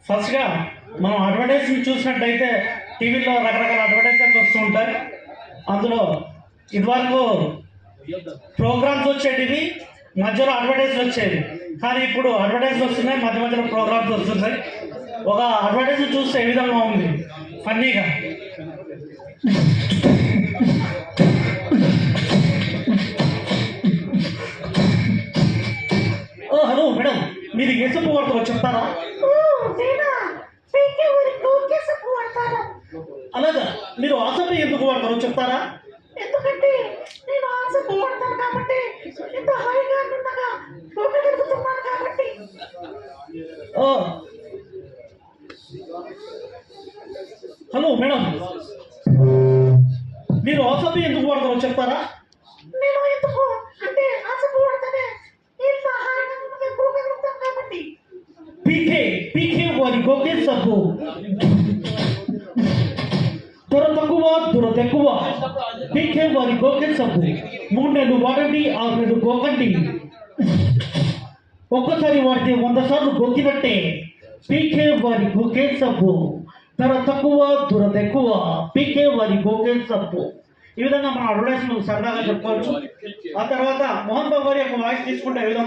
ఫస్ట్గా మనం అడ్వర్టైజ్మెంట్ చూసినట్టయితే టీవీలో రకరకాల అడ్వర్టైజ్మెంట్స్ వస్తూ ఉంటాయి. అందులో ఇదివరకు ప్రోగ్రామ్స్ వచ్చేటివి, మధ్యలో అడ్వర్టైజ్ వచ్చేది. కానీ ఇప్పుడు అడ్వర్టైజ్ వస్తున్నాయి, మధ్య మధ్యలో ప్రోగ్రామ్స్ వస్తున్నాయి. ఒక అడ్వర్టైజ్ చూస్తే ఏ విధంగా ఉంది, ఫన్నీగా. ఓ హలో మేడం, మీరు ఏ సబ్బు వాడతారో చెప్తారా? అలాగా, మీరు ఆ సబ్బు ఎందుకు వాడతారో చెప్తారా? ఎందుకంటే నేను ఆ సబ్బు వాడతాను కాబట్టి, ఎంత హాయిగా ఉండగా చూడగలుగుతున్నాను కాబట్టి. ఓ హలో మేడం, మీరు ఆ సబ్బు ఎందుకు వాడతారో చెప్తారా? నేను ఎందుకు అంటే ఆ సబ్బు వాడతానే ఎంత హాయిగా ఉండగా చూడగలుగుతాను కాబట్టి. పీకే పీకే వారి గోకే సబ్బు దుర తక్కువ పీకే వారి గోకే సబ్బు 3 నెలలు వాడండి, 6 నెలలు గోకండి. ఒక్కసారి వాడితే 100 సార్లు గోకినట్టే. పీకే వారి గోకే సబ్బు ధర తక్కువ దురద ఎక్కువ. పీకే వారి గోకే సబ్బు. ఈ విధంగా మనం అడ్వర్టైజ్మెంట్ సరదాగా చెప్పుకోవచ్చు. ఆ తర్వాత మోహన్ బాబు గారి యొక్క వాయిస్ తీసుకుంటే ఈ విధంగా